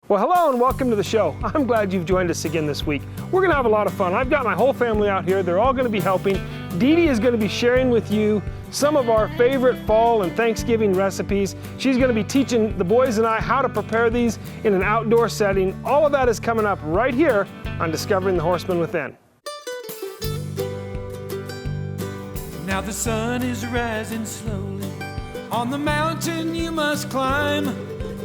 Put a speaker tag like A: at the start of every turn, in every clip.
A: Well, hello and welcome to the show. I'm glad you've joined us again this week. We're gonna have a lot of fun. I've got my whole family out here. They're all gonna be helping. DeeDee is gonna be sharing with you some of our favorite fall and Thanksgiving recipes. She's gonna be teaching the boys and I how to prepare these in an outdoor setting. All of that is coming up right here on Discovering the Horseman Within.
B: Now the sun is rising slowly on the mountain you must climb,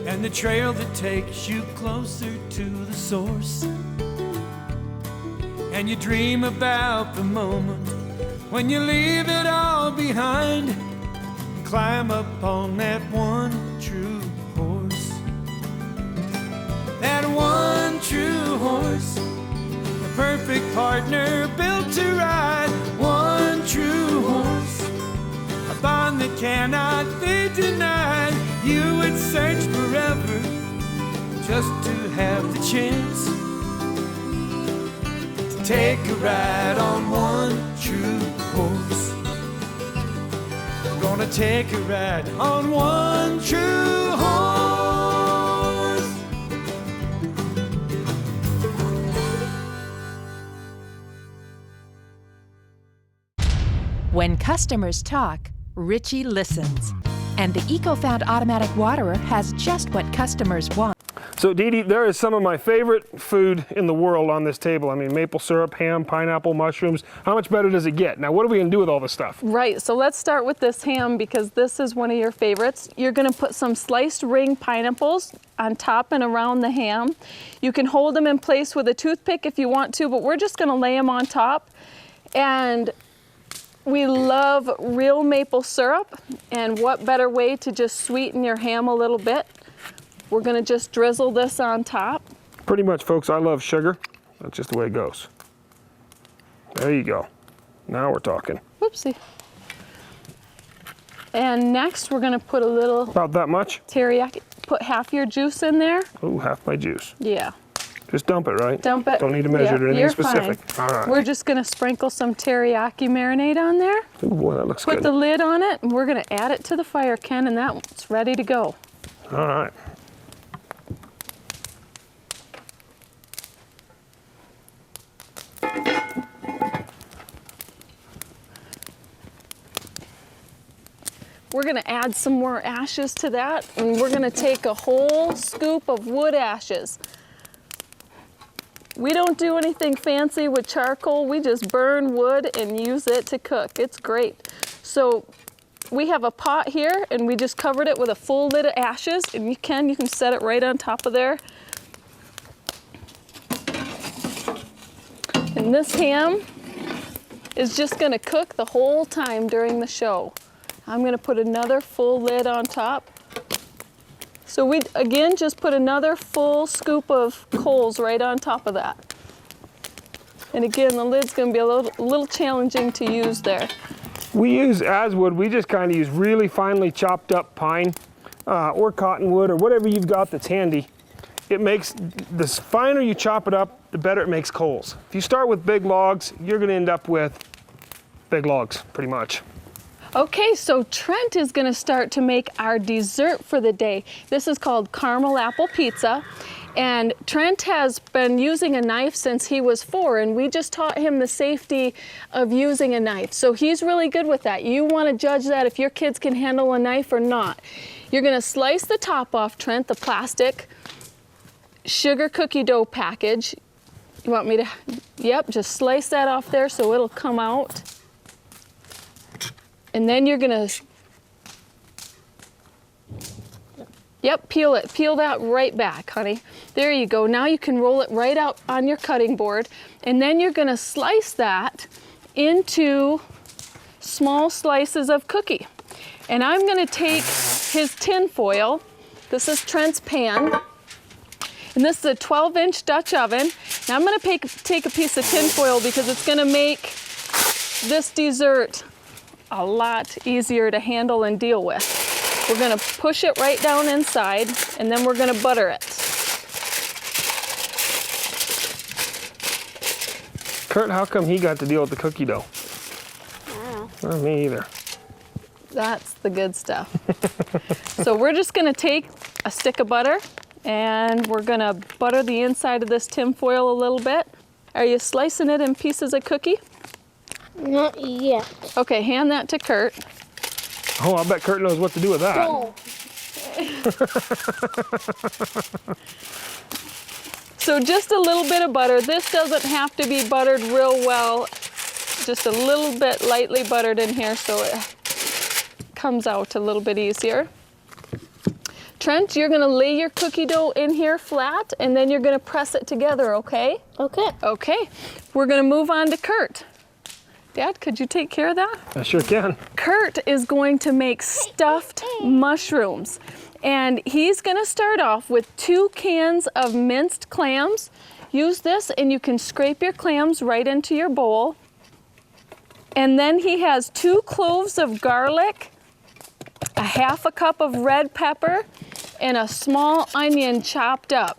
B: and the trail that takes you closer to the source. And you dream about the moment when you leave it all behind and climb up on that one true horse. That one true horse, the perfect partner built to ride. One true horse, a bond that cannot be denied. You would search forever just to have the chance to take a ride on one true horse. I'm gonna take a ride on one true horse.
C: When customers talk, Richie listens. And the EcoFound automatic waterer has just what customers want.
A: So DeeDee, there is some of my favorite food in the world on this table. I mean, maple syrup, ham, pineapple, mushrooms. How much better does it get? Now, what are we gonna do with all this stuff?
D: Right, so let's start with this ham because this is one of your favorites. You're gonna put some sliced ring pineapples on top and around the ham. You can hold them in place with a toothpick if you want to, but we're just gonna lay them on top. And we love real maple syrup, and what better way to just sweeten your ham a little bit. We're gonna just drizzle this on top.
A: Pretty much, folks, I love sugar. That's just the way it goes. There you go. Now we're talking.
D: Whoopsie. And next we're gonna put a little...
A: About that much?
D: Teriyaki. Put half your juice in there.
A: Ooh, half my juice.
D: Yeah.
A: Just dump it, right?
D: Dump it.
A: Don't need to measure it or anything
D: you're
A: specific.
D: Fine.
A: All right.
D: We're just gonna sprinkle some teriyaki marinade on there.
A: Ooh, boy, that looks
D: Put
A: good.
D: the lid on it, and we're gonna add it to the fire, Ken, and that's ready to go.
A: All right.
D: We're gonna add some more ashes to that, and we're gonna take a whole scoop of wood ashes. We don't do anything fancy with charcoal. We just burn wood and use it to cook. It's great. So we have a pot here, and we just covered it with a full lid of ashes, and you can set it right on top of there. And this ham is just gonna cook the whole time during the show. I'm gonna put another full lid on top. So we, again, just put another full scoop of coals right on top of that. And again, the lid's gonna be a little challenging to use there.
A: We use as wood. We just kind of use really finely chopped up pine or cottonwood or whatever you've got that's handy. It makes, the finer you chop it up, the better it makes coals. If you start with big logs, you're gonna end up with big logs, pretty much.
D: Okay, so Trent is gonna start to make our dessert for the day. This is called caramel apple pizza. And Trent has been using a knife since he was 4, and we just taught him the safety of using a knife. So he's really good with that. You wanna judge that if your kids can handle a knife or not. You're gonna slice the top off, Trent, the plastic sugar cookie dough package. You want me to, yep, just slice that off there so it'll come out. And then you're gonna, yep, peel it. Peel that right back, honey. There you go. Now you can roll it right out on your cutting board. And then you're gonna slice that into small slices of cookie. And I'm gonna take his tin foil. This is Trent's pan. And this is a 12-inch Dutch oven. Now I'm gonna take a piece of tin foil because it's gonna make this dessert a lot easier to handle and deal with. We're gonna push it right down inside, and then we're gonna butter it.
A: Kurt, how come he got to deal with the cookie dough? Not me either.
D: That's the good stuff. So we're just gonna take a stick of butter, And we're gonna butter the inside of this tin foil a little bit. Are you slicing it in pieces of cookie?
E: Not yet.
D: Okay, hand that to Kurt.
A: Oh, I bet Kurt knows what to do with that.
E: Oh.
D: So just a little bit of butter. This doesn't have to be buttered real well. Just a little bit lightly buttered in here so it comes out a little bit easier. Trent, you're gonna lay your cookie dough in here flat and then you're gonna press it together, okay?
E: Okay.
D: Okay, we're gonna move on to Kurt. Dad, could you take care of that?
A: I sure can.
D: Kurt is going to make stuffed mushrooms. And he's gonna start off with 2 cans of minced clams. Use this and you can scrape your clams right into your bowl. And then he has 2 cloves of garlic, a 1/2 cup of red pepper, and a small onion chopped up.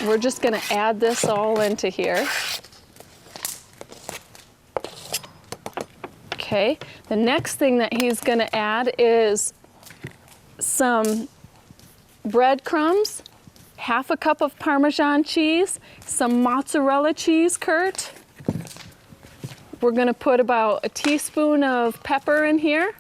D: We're just gonna add this all into here. Okay, the next thing that he's gonna add is some breadcrumbs, 1/2 cup of Parmesan cheese, some mozzarella cheese, Kurt. We're gonna put about a teaspoon of pepper in here.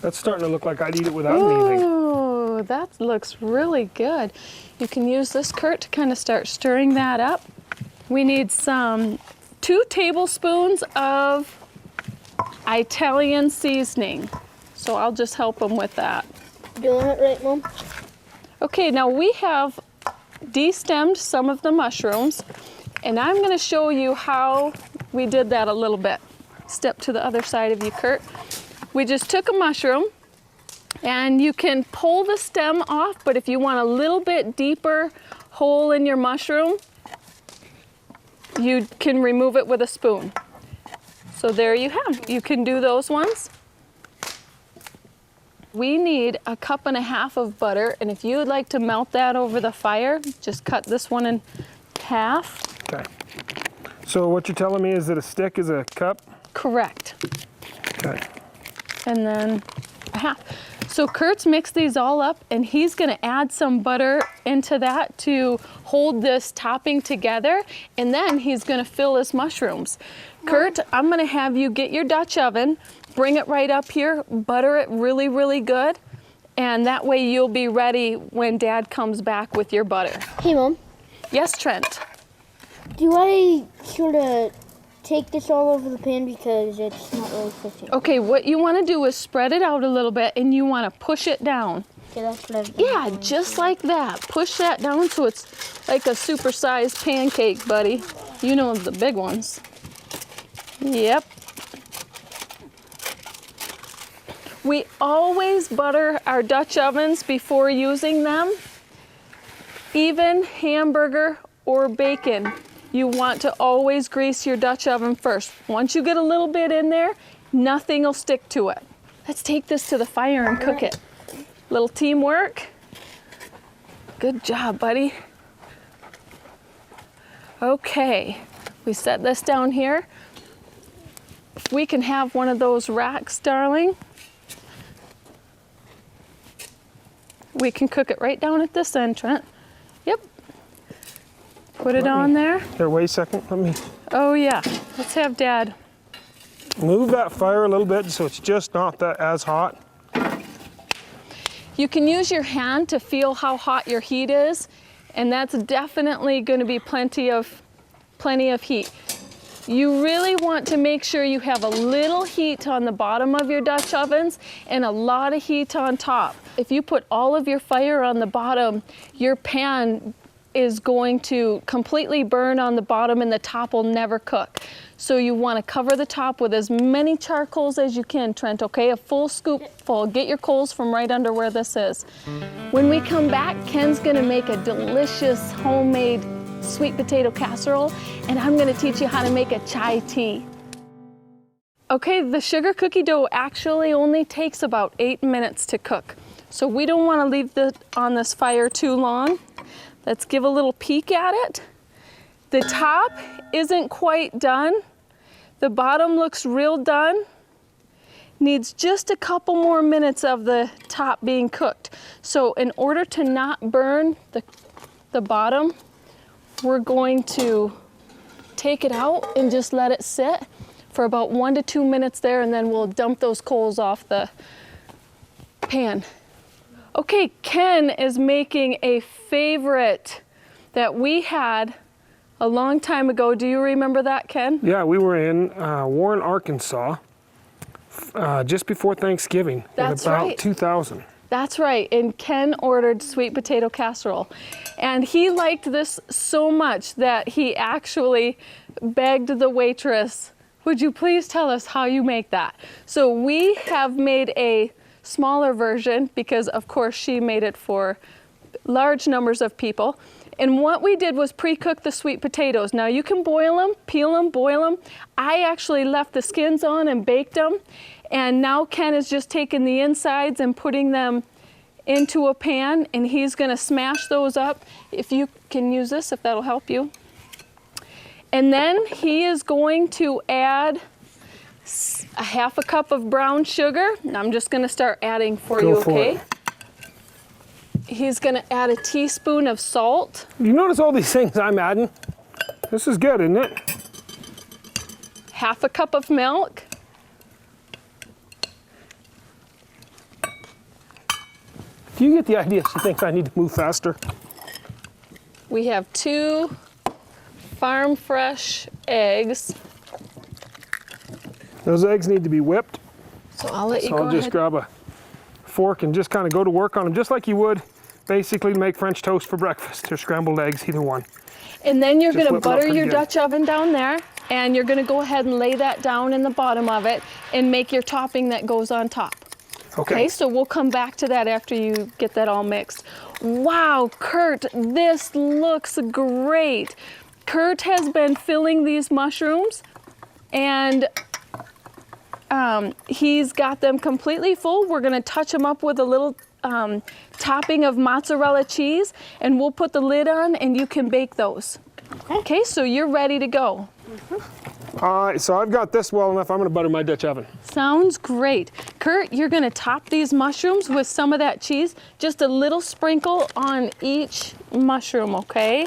A: That's starting to look like I'd eat it without anything.
D: Oh, that looks really good. You can use this, Kurt, to kind of start stirring that up. We need some 2 tablespoons of Italian seasoning. So I'll just help him with that.
E: Doing it right, Mom?
D: Okay, now we have de-stemmed some of the mushrooms, and I'm gonna show you how we did that a little bit. Step to the other side of you, Kurt. We just took a mushroom, and you can pull the stem off, but if you want a little bit deeper hole in your mushroom, you can remove it with a spoon. So there you have, you can do those ones. We need a 1.5 cups of butter, and if you would like to melt that over the fire, just cut this one in half.
A: Okay. So what you're telling me is that a stick is a cup?
D: Correct.
A: Okay.
D: And then a half. So Kurt's mixed these all up, and he's gonna add some butter into that to hold this topping together, and then he's gonna fill his mushrooms. Kurt, I'm gonna have you get your Dutch oven, bring it right up here, butter it really, really good, and that way you'll be ready when Dad comes back with your butter.
E: Hey, Mom.
D: Yes, Trent?
E: Do I sort of take this all over the pan because it's not really fitting?
D: Okay, what you wanna do is spread it out a little bit, and you wanna push it down.
E: Okay, that's what I've been
D: Yeah,
E: doing.
D: just like that. Push that down so it's like a super-sized pancake, buddy. You know the big ones. Yep. We always butter our Dutch ovens before using them. Even hamburger or bacon, you want to always grease your Dutch oven first. Once you get a little bit in there, nothing will stick to it. Let's take this to the fire and cook it. Little teamwork. Good job, buddy. Okay, we set this down here. If we can have one of those racks, darling, we can cook it right down at this end, Trent. Yep. Put it on there.
A: Here, wait a second. Let me
D: Oh yeah, let's have Dad.
A: move that fire a little bit so it's just not that as hot.
D: You can use your hand to feel how hot your heat is, and that's definitely going to be plenty of heat. You really want to make sure you have a little heat on the bottom of your Dutch ovens and a lot of heat on top. If you put all of your fire on the bottom, your pan is going to completely burn on the bottom and the top will never cook. So you want to cover the top with as many charcoals as you can, Trent, okay? A full scoop full. Get your coals from right under where this is. When we come back, Ken's gonna make a delicious homemade sweet potato casserole, and I'm gonna teach you how to make a chai tea. Okay, the sugar cookie dough actually only takes about 8 minutes to cook. So we don't want to leave it on this fire too long. Let's give a little peek at it. The top isn't quite done. The bottom looks real done. Needs just a couple more minutes of the top being cooked. So in order to not burn the bottom, we're going to take it out and just let it sit for about 1 to 2 minutes there, and then we'll dump those coals off the pan. Okay, Ken is making a favorite that we had a long time ago. Do you remember that, Ken?
A: Yeah, we were in Warren, Arkansas, just before Thanksgiving.
D: That's
A: in about
D: right.
A: 2000.
D: That's right, and Ken ordered sweet potato casserole. And he liked this so much that he actually begged the waitress, would you please tell us how you make that? So we have made a smaller version because of course she made it for large numbers of people. And what we did was pre-cook the sweet potatoes. Now you can boil them, peel them, boil them. I actually left the skins on and baked them. And now Ken is just taking the insides and putting them into a pan, and he's gonna smash those up. If you can use this, if that'll help you. And then he is going to add a half a cup of brown sugar. I'm just gonna start adding for you, okay? He's gonna add a teaspoon of salt.
A: You notice all these things I'm adding? This is good, isn't it?
D: Half a cup of milk.
A: Do you get the idea she thinks I need to move faster?
D: We have 2 farm fresh eggs.
A: Those eggs need to be whipped.
D: So I'll let you
A: So
D: go
A: I'll just
D: ahead.
A: grab a fork and just kind of go to work on them, just like you would basically to make French toast for breakfast or scrambled eggs, either one.
D: And then you're
A: Just
D: gonna
A: whip 'em up
D: butter
A: pretty
D: your
A: good.
D: Dutch oven down there, and you're gonna go ahead and lay that down in the bottom of it and make your topping that goes on top. Okay, so we'll come back to that after you get that all mixed. Wow, Kurt, this looks great. Kurt has been filling these mushrooms, and he's got them completely full. We're gonna touch them up with a little topping of mozzarella cheese, and we'll put the lid on and you can bake those. Okay, so you're ready to go.
A: All right, so I've got this well enough. I'm gonna butter my Dutch oven.
D: Sounds great. Kurt, you're gonna top these mushrooms with some of that cheese, just a little sprinkle on each mushroom, okay?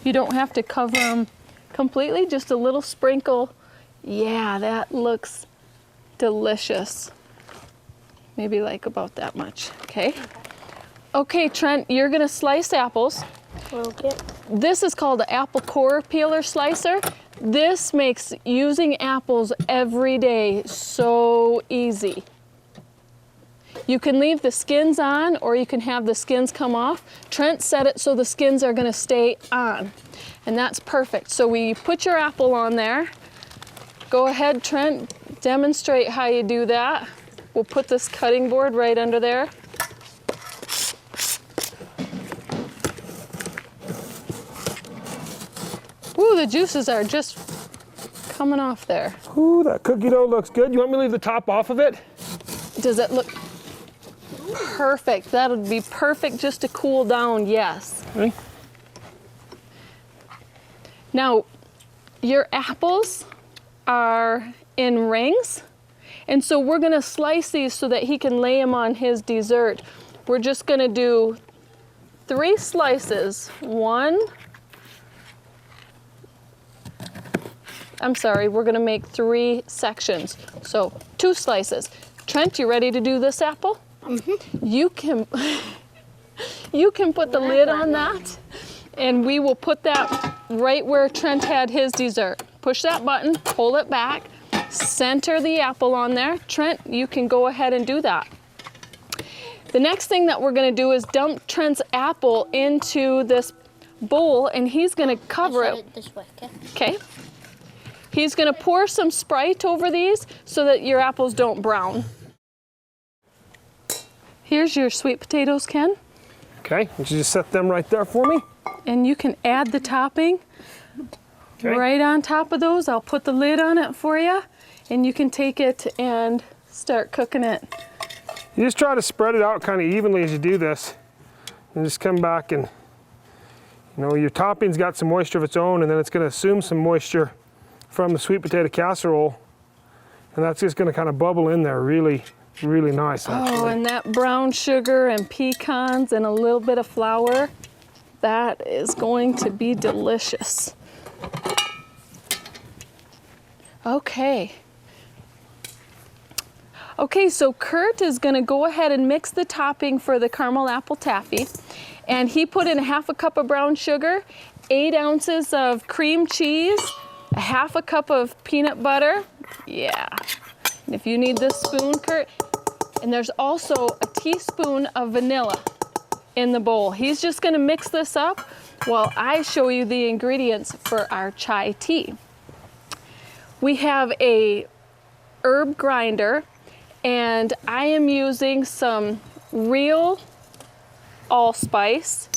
D: You don't have to cover them completely, just a little sprinkle. Yeah, that looks delicious. Maybe like about that much, okay? Okay, Trent, you're gonna slice apples.
E: Okay.
D: This is called the apple core peeler slicer. This makes using apples every day so easy. You can leave the skins on, or you can have the skins come off. Trent set it so the skins are gonna stay on, and that's perfect. So we put your apple on there. Go ahead, Trent, demonstrate how you do that. We'll put this cutting board right under there. Ooh, the juices are just coming off there.
A: Ooh, that cookie dough looks good. You want me to leave the top off of it?
D: Does it look perfect? That would be perfect just to cool down, yes.
A: Okay.
D: Now, your apples are in rings, and so we're gonna slice these so that he can lay them on his dessert. We're just gonna do 3 slices. We're gonna make 3 sections. So 2 slices. Trent, you ready to do this apple? Mm-hmm. You can put the lid on that, and we will put that right where Trent had his dessert. Push that button, pull it back, center the apple on there. Trent, you can go ahead and do that. The next thing that we're gonna do is dump Trent's apple into this bowl, and he's gonna cover it.
E: This way, okay?
D: Okay. He's gonna pour some Sprite over these so that your apples don't brown. Here's your sweet potatoes, Ken.
A: Okay, would you just set them right there for me?
D: And you can add the topping right on top of those. I'll put the lid on it for you, and you can take it and start cooking it
A: You just try to spread it out kind of evenly as you do this. And just come back and, you know, your topping's got some moisture of its own, and then it's going to assume some moisture from the sweet potato casserole. And that's just going to kind of bubble in there really, really nice. Actually.
D: Oh, and that brown sugar and pecans and a little bit of flour, that is going to be delicious. Okay. Okay, so Kurt is gonna go ahead and mix the topping for the caramel apple taffy. And he put in 1/2 cup of brown sugar, 8 ounces of cream cheese, 1/2 cup of peanut butter. Yeah. And if you need this spoon, Kurt, and there's also a teaspoon of vanilla in the bowl. He's just gonna mix this up while I show you the ingredients for our chai tea. We have a herb grinder, and I am using some real allspice.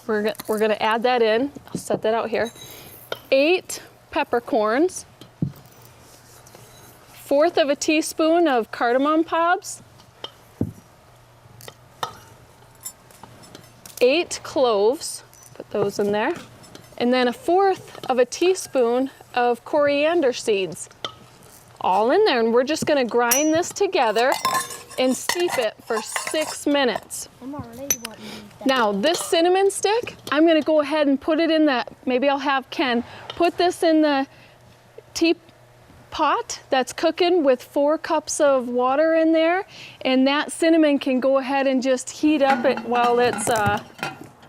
D: We're gonna add that in. I'll set that out here. 8 peppercorns, 1/4 of a teaspoon of cardamom pobs, 8 cloves, put those in there, and then 1/4 of a teaspoon of coriander seeds. All in there, and we're just gonna grind this together and steep it for 6 minutes.
E: I'm already wanting to eat that.
D: Now, this cinnamon stick, I'm gonna go ahead and put it in the, maybe I'll have Ken put this in the teapot that's cooking with 4 cups of water in there, and that cinnamon can go ahead and just heat up it while it's,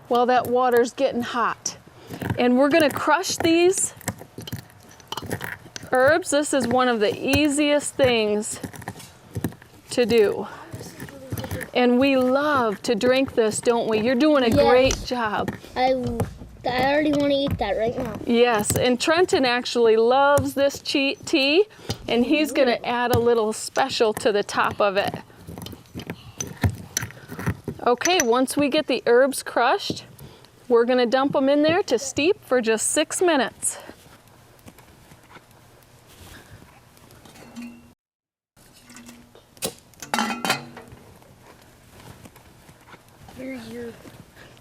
D: while that water's getting hot. And we're gonna crush these herbs. This is one of the easiest things to do. And we love to drink this, don't we? You're doing a great job.
E: I already want to eat that right now.
D: Yes, and Trenton actually loves this tea, and he's gonna add a little special to the top of it. Okay, once we get the herbs crushed, we're gonna dump them in there to steep for just 6 minutes.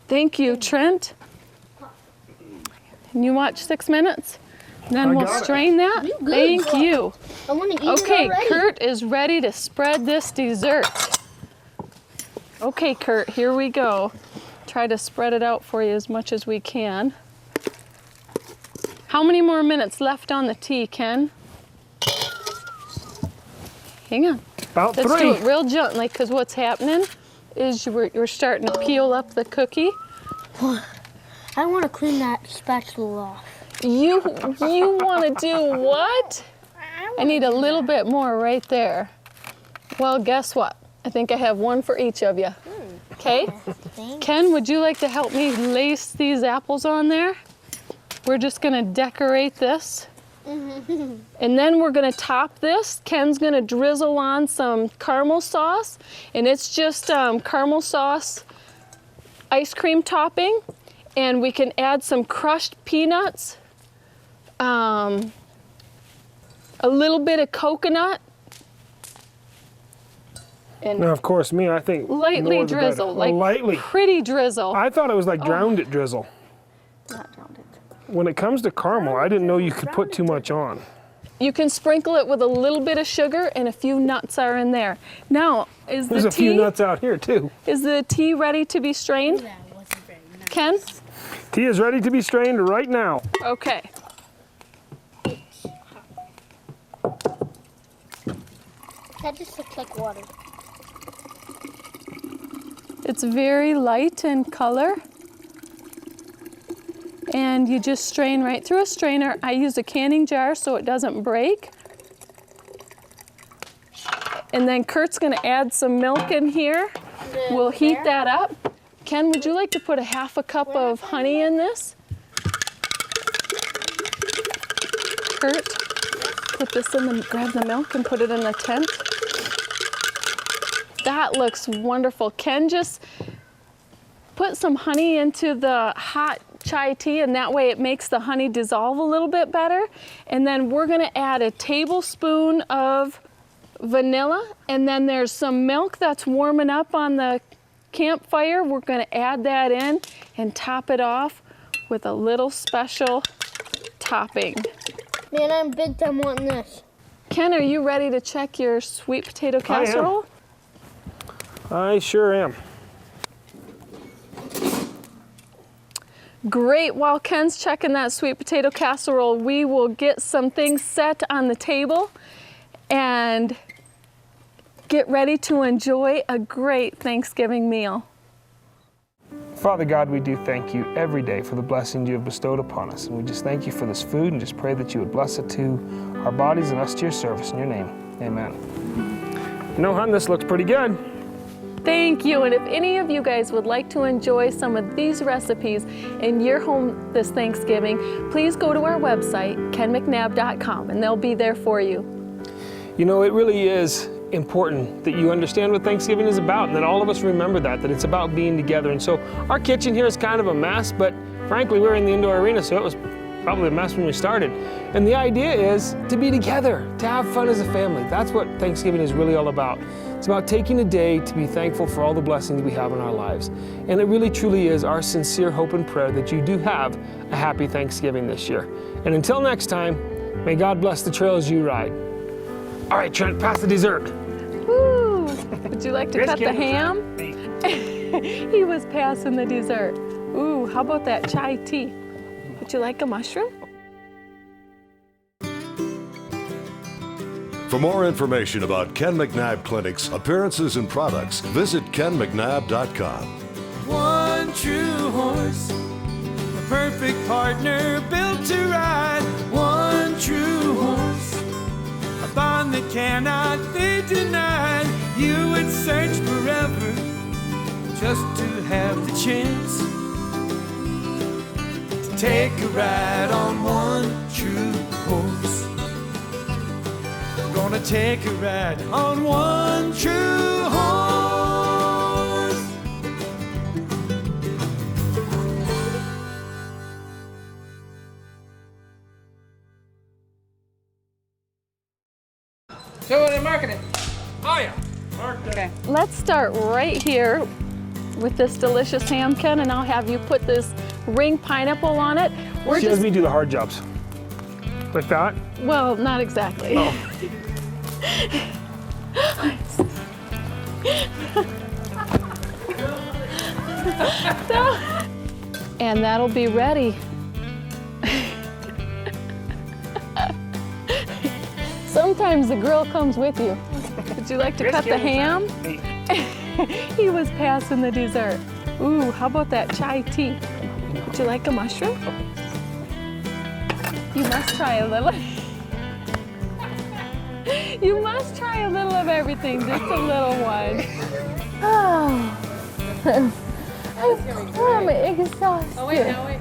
D: Thank you, Trent. Can you watch 6 minutes? Then we'll strain that.
E: Good.
D: Thank you.
E: I want to eat
D: Okay,
E: it already.
D: Kurt is ready to spread this dessert. Okay, Kurt, here we go. Try to spread it out for you as much as we can. How many more minutes left on the tea, Ken? Hang on.
A: About
D: Let's
A: 3.
D: do it real gently, because what's happening is you're starting to peel up the cookie.
E: I want to clean that spatula off.
D: You want to do what? I need a little bit more right there. Well, guess what? I think I have one for each of you. Okay? Ken, would you like to help me lace these apples on there? We're just gonna decorate this. And then we're gonna top this. Ken's gonna drizzle on some caramel sauce, and it's just caramel sauce ice cream topping. And we can add some crushed peanuts, a little bit of coconut, and
A: Now, of course, me, I think
D: lightly
A: more the better.
D: drizzle,
A: Oh,
D: like
A: lightly.
D: pretty drizzle.
A: I thought it was like drowned it drizzle.
D: Not drowned it.
A: When it comes to caramel, I didn't know you could put too much on.
D: You can sprinkle it with a little bit of sugar, and a few nuts are in there. Now, is
A: There's
D: the
A: a few
D: tea
A: nuts out here too.
D: is the tea ready to be strained? Ken?
A: Tea is ready to be strained right now.
D: Okay.
E: That just looks like water.
D: It's very light in color. And you just strain right through a strainer. I use a canning jar so it doesn't break. And then Kurt's gonna add some milk in here. We'll heat that up. Ken, would you like to put a 1/2 cup of honey in this? Kurt, put this in the, grab the milk and put it in the tent. That looks wonderful. Ken, just put some honey into the hot chai tea, and that way it makes the honey dissolve a little bit better. And then we're gonna add a tablespoon of vanilla, and then there's some milk that's warming up on the campfire. We're going to add that in and top it off with a little special topping.
E: Man, I'm big time wanting this.
D: Ken, are you ready to check your sweet potato casserole?
A: I sure am.
D: Great. While Ken's checking that sweet potato casserole, we will get some things set on the table and get ready to enjoy a great Thanksgiving meal.
A: Father God, we do thank you every day for the blessing you have bestowed upon us. And we just thank you for this food and just pray that you would bless it to our bodies and us to your service. In your name, amen. You know, hon, this looks pretty good.
D: Thank you. And if any of you guys would like to enjoy some of these recipes in your home this Thanksgiving, please go to our website, kenmcnabb.com, and they'll be there for you.
A: You know, it really is important that you understand what Thanksgiving is about and that all of us remember that it's about being together. And so our kitchen here is kind of a mess, but frankly, we're in the indoor arena, so it was probably a mess when we started. And the idea is to be together, to have fun as a family. That's what Thanksgiving is really all about. It's about taking a day to be thankful for all the blessings we have in our lives. And it really truly is our sincere hope and prayer that you do have a happy Thanksgiving this year. And until next time, may God bless the trails you ride. All right, Trent, pass the dessert.
D: Woo! Would you like to cut the ham? He was passing the dessert. Ooh, how about that chai tea? Would you like a mushroom?
F: For more information about Ken McNabb Clinic's appearances and products, visit kenmcnabb.com.
B: One true horse, the perfect partner built to ride. One true horse, a bond that cannot be denied. You would search forever just to have the chance to take a ride on one true horse. Gonna take a ride on one true horse.
G: So they're marketing.
A: Oh yeah.
G: Okay.
D: Let's start right here with this delicious ham, Ken, and I'll have you put this ring pineapple on it.
A: She has me do the hard jobs. Like that?
D: Well, not exactly.
A: Oh.
D: And that'll be ready. Sometimes the grill comes with you. Would you like to cut the ham? He was passing the dessert. Ooh, how about that chai tea? Would you like a mushroom? You must try a little. You must try a little of everything, just a little one. Oh, I'm exhausted.
G: Oh, wait, no, wait.